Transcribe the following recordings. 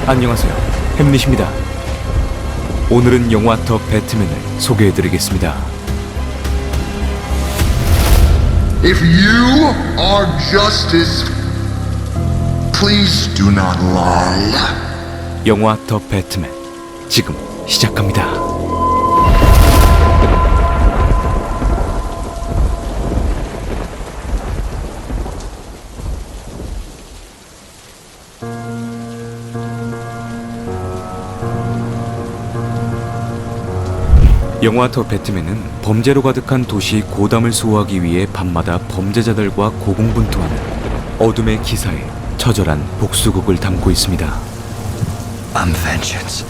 안녕하세요, 햄릿입니다. 오늘은 영화 더 배트맨을 소개해드리겠습니다. If you are justice, please do not lie. 영화 더 배트맨 지금 시작합니다. 영화 더 배트맨은 범죄로 가득한 도시 고담을 수호하기 위해 밤마다 범죄자들과 고공분투하는 어둠의 기사에 처절한 복수극을 담고 있습니다. I'm vengeance.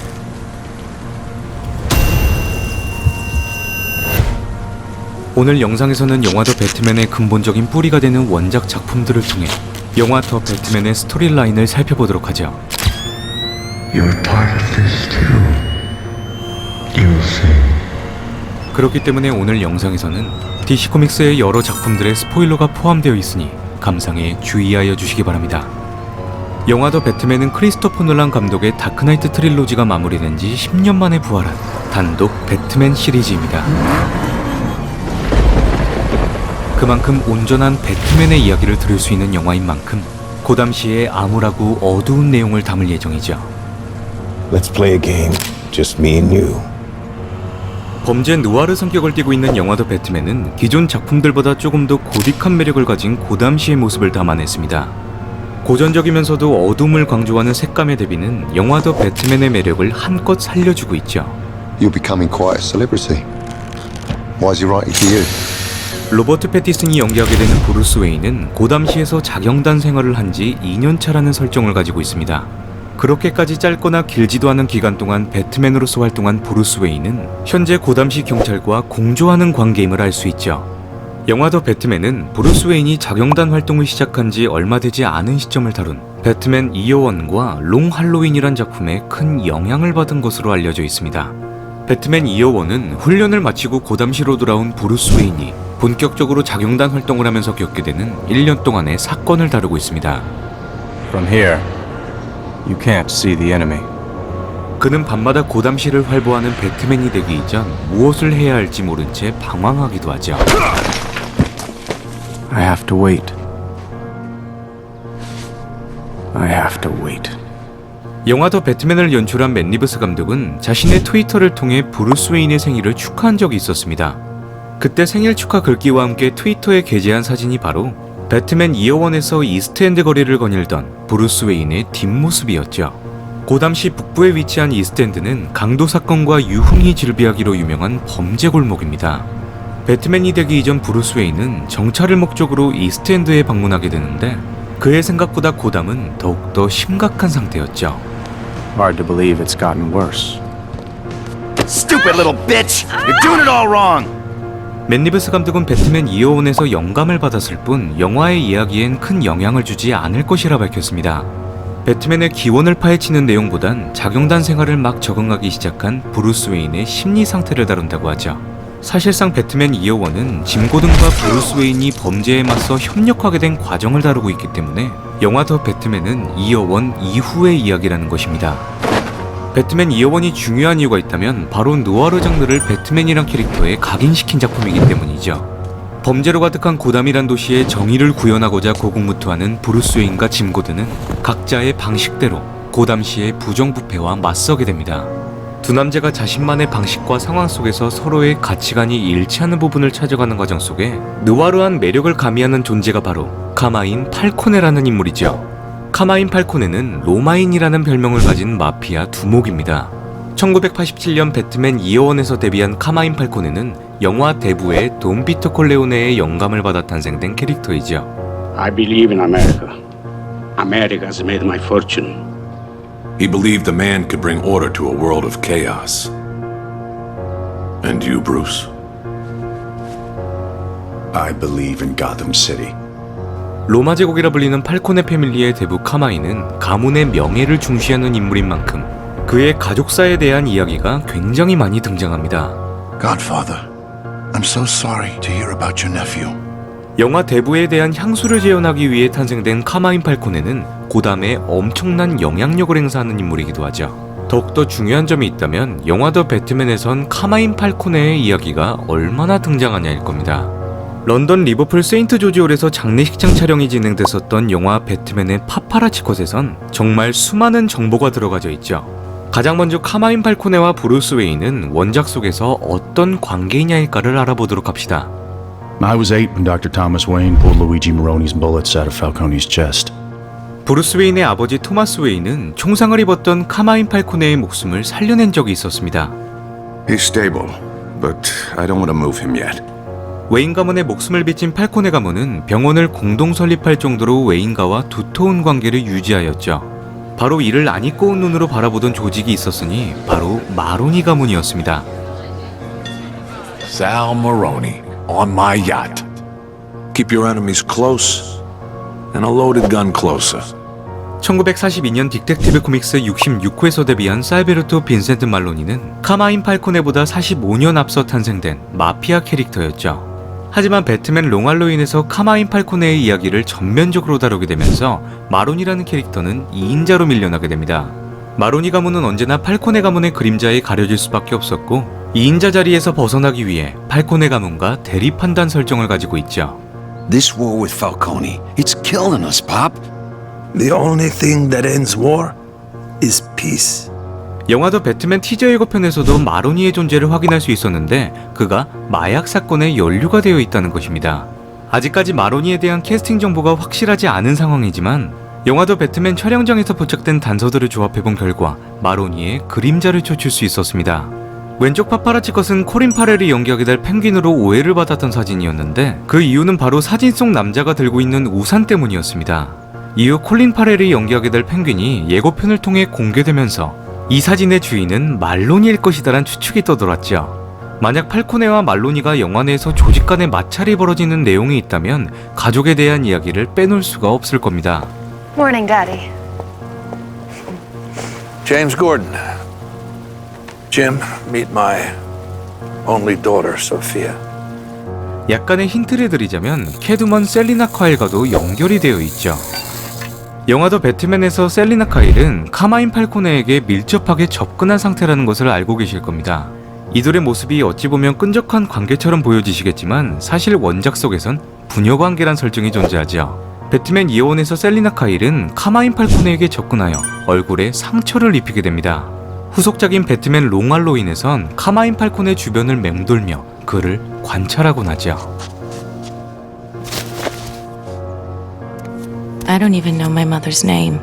오늘 영상에서는 영화 더 배트맨의 근본적인 뿌리가 되는 원작 작품들을 통해 영화 더 배트맨의 스토리라인을 살펴보도록 하죠. You're part of this too. You'll see. 그렇기 때문에 오늘 영상에서는 DC 코믹스의 여러 작품들의 스포일러가 포함되어 있으니 감상에 주의하여 주시기 바랍니다. 영화 더 배트맨은 크리스토퍼 놀란 감독의 다크나이트 트릴로지가 마무리된 지 10년 만에 부활한 단독 배트맨 시리즈입니다. 그만큼 온전한 배트맨의 이야기를 들을 수 있는 영화인 만큼 고담시의 암울하고 어두운 내용을 담을 예정이죠. Let's play a game. Just me and you. 범죄 누아르 성격을 띠고 있는 영화 더 배트맨은 기존 작품들보다 조금 더 고딕한 매력을 가진 고담시의 모습을 담아냈습니다. 고전적이면서도 어둠을 강조하는 색감의 대비는 영화 더 배트맨의 매력을 한껏 살려주고 있죠. You're becoming quite a celebrity. Why is he writing to you? 로버트 패티슨이 연기하게 되는 브루스 웨인은 고담시에서 자경단 생활을 한 지 2년차라는 설정을 가지고 있습니다. 그렇게까지 짧거나 길지도 않은 기간 동안 배트맨으로서 활동한 브루스 웨인은 현재 고담시 경찰과 공조하는 관계임을 알 수 있죠. 영화 더 배트맨은 브루스 웨인이 자경단 활동을 시작한 지 얼마 되지 않은 시점을 다룬 배트맨 이어원과 롱 할로윈이란 작품에 큰 영향을 받은 것으로 알려져 있습니다. 배트맨 이어원은 훈련을 마치고 고담시로 돌아온 브루스 웨인이 본격적으로 자경단 활동을 하면서 겪게 되는 1년 동안의 사건을 다루고 있습니다. From here, you can't see the enemy. 그는 밤마다 고담시를 활보하는 배트맨이 되기 이전 무엇을 해야 할지 모른 채 방황하기도 하죠. I have to wait. I have to wait. 영화 더 배트맨을 연출한 맷 리브스 감독은 자신의 트위터를 통해 브루스 웨인의 생일을 축하한 적이 있었습니다. 그때 생일 축하 글귀와 함께 트위터에 게재한 사진이 바로 배트맨 이어원에서 이스트엔드 거리를 거닐던 브루스 웨인의 뒷모습이었죠. 고담시 북부에 위치한 이스트엔드는 강도 사건과 유흥이 즐비하기로 유명한 범죄 골목입니다. 배트맨이 되기 이전 브루스 웨인은 정찰을 목적으로 이스트엔드에 방문하게 되는데 그의 생각보다 고담은 더욱더 심각한 상태였죠. Hard to believe it's gotten worse. Stupid little bitch! You're doing it all wrong! 맷 리브스 감독은 배트맨 이어원에서 영감을 받았을 뿐 영화의 이야기엔 큰 영향을 주지 않을 것이라 밝혔습니다. 배트맨의 기원을 파헤치는 내용보단 자경단 생활을 막 적응하기 시작한 브루스 웨인의 심리 상태를 다룬다고 하죠. 사실상 배트맨 이어원은 짐 고든과 브루스 웨인이 범죄에 맞서 협력하게 된 과정을 다루고 있기 때문에 영화 더 배트맨은 이어원 이후의 이야기라는 것입니다. 배트맨 이어원이 중요한 이유가 있다면 바로 누아르 장르를 배트맨이란 캐릭터에 각인시킨 작품이기 때문이죠. 범죄로 가득한 고담이란 도시에 정의를 구현하고자 고군분투하는 브루스 웨인과 짐 고든은 각자의 방식대로 고담시의 부정부패와 맞서게 됩니다. 두 남자가 자신만의 방식과 상황 속에서 서로의 가치관이 일치하는 부분을 찾아가는 과정 속에 느와르한 매력을 가미하는 존재가 바로 카마인 팔코네라는 인물이죠. 카마인 팔코네는 로마인이라는 별명을 가진 마피아 두목입니다. 1987년 배트맨 이어원에서 데뷔한 카마인 팔코네는 영화 대부의 돈 피터 콜레오네의 영감을 받아 탄생된 캐릭터이죠. I believe in America. America has made my fortune. He believed the man could bring order to a world of chaos. And you, Bruce? I believe in Gotham City. 로마 제국이라 불리는 팔코네 패밀리의 대부 카마인은 가문의 명예를 중시하는 인물인 만큼 그의 가족사에 대한 이야기가 굉장히 많이 등장합니다. Godfather, I'm so sorry to hear about your nephew. 영화 대부에 대한 향수를 재현하기 위해 탄생된 카마인 팔코네는 고담에 엄청난 영향력을 행사하는 인물이기도 하죠. 더욱더 중요한 점이 있다면 영화 더 배트맨에선 카마인 팔코네의 이야기가 얼마나 등장하냐일 겁니다. 런던 리버풀 세인트 조지홀에서 장례식장 촬영이 진행됐었던 영화 배트맨의 파파라치 컷에선 정말 수많은 정보가 들어가져 있죠. 가장 먼저 카마인 팔코네와 브루스 웨인은 원작 속에서 어떤 관계이냐일까를 알아보도록 합시다. I was 8 when Dr. Thomas Wayne pulled Luigi Moroni's bullets out of Falcone's chest. 브루스 웨인의 아버지 토마스 웨인은 총상을 입었던 카마인 팔코네의 목숨을 살려낸 적이 있었습니다. He's stable, but I don't want to move him yet. 웨인 가문의 목숨을 비친 팔코네 가문은 병원을 공동 설립할 정도로 웨인가와 두터운 관계를 유지하였죠. 바로 이를 안 잊고 온 눈으로 바라보던 조직이 있었으니 바로 마로니 가문이었습니다. Sal Maroni on my yacht. Keep your enemies close and a loaded gun closer. 1942년 딕텍티브 코믹스 66호에서 데뷔한 살베르토 빈센트 말로니는 카마인 팔코네보다 45년 앞서 탄생된 마피아 캐릭터였죠. 하지만 배트맨 롱할로윈에서 카마인 팔코네의 이야기를 전면적으로 다루게 되면서 마로니라는 캐릭터는 2인자로 밀려나게 됩니다. 마로니 가문은 언제나 팔코네 가문의 그림자에 가려질 수밖에 없었고 2인자 자리에서 벗어나기 위해 팔코네 가문과 대립한다는 설정을 가지고 있죠. This war with Falcone, it's killing us, Pop. The only thing that ends war is peace. 영화 더 배트맨 티저 예고편에서도 마로니의 존재를 확인할 수 있었는데 그가 마약 사건에 연루가 되어 있다는 것입니다. 아직까지 마로니에 대한 캐스팅 정보가 확실하지 않은 상황이지만 영화 더 배트맨 촬영장에서 포착된 단서들을 조합해본 결과 마로니의 그림자를 쫓을 수 있었습니다. 왼쪽 파파라치 컷은 코린 파렐이 연기하게 될 펭귄으로 오해를 받았던 사진이었는데 그 이유는 바로 사진 속 남자가 들고 있는 우산 때문이었습니다. 이후 콜린 파렐이 연기하게 될 펭귄이 예고편을 통해 공개되면서 이 사진의 주인은 말로니일 것이다란 추측이 떠돌았죠. 만약 팔코네와 말로니가 영화 내에서 조직 간의 마찰이 벌어지는 내용이 있다면 가족에 대한 이야기를 빼놓을 수가 없을 겁니다. Morning, Daddy. James Gordon. Jim, meet my only daughter, Sophia. 약간의 힌트를 드리자면 캐두먼 셀리나 카일과도 연결이 되어 있죠. 영화 더 배트맨에서 셀리나 카일은 카마인 팔코네에게 밀접하게 접근한 상태라는 것을 알고 계실 겁니다. 이들의 모습이 어찌 보면 끈적한 관계처럼 보여지시겠지만 사실 원작 속에선 부녀관계란 설정이 존재하죠. 배트맨 이어원에서 셀리나 카일은 카마인 팔코네에게 접근하여 얼굴에 상처를 입히게 됩니다. 후속작인 배트맨 롱할로윈에선 카마인 팔코네 주변을 맴돌며 그를 관찰하곤 하죠. I don't even know my mother's name.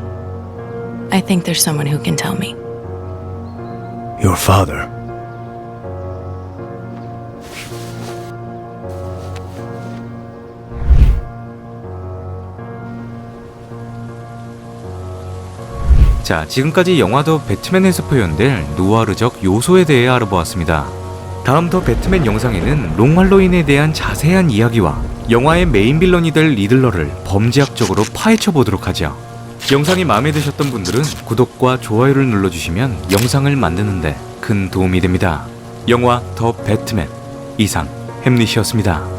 I think there's someone who can tell me. Your father. 자, 지금까지 영화 더 배트맨에서 표현될 누아르적 요소에 대해 알아보았습니다. 다음 더 배트맨 영상에는 롱할로윈에 대한 자세한 이야기와 영화의 메인 빌런이 될 리들러를 범죄학적으로 파헤쳐 보도록 하죠. 영상이 마음에 드셨던 분들은 구독과 좋아요를 눌러주시면 영상을 만드는데 큰 도움이 됩니다. 영화 더 배트맨 이상 햄릿이었습니다.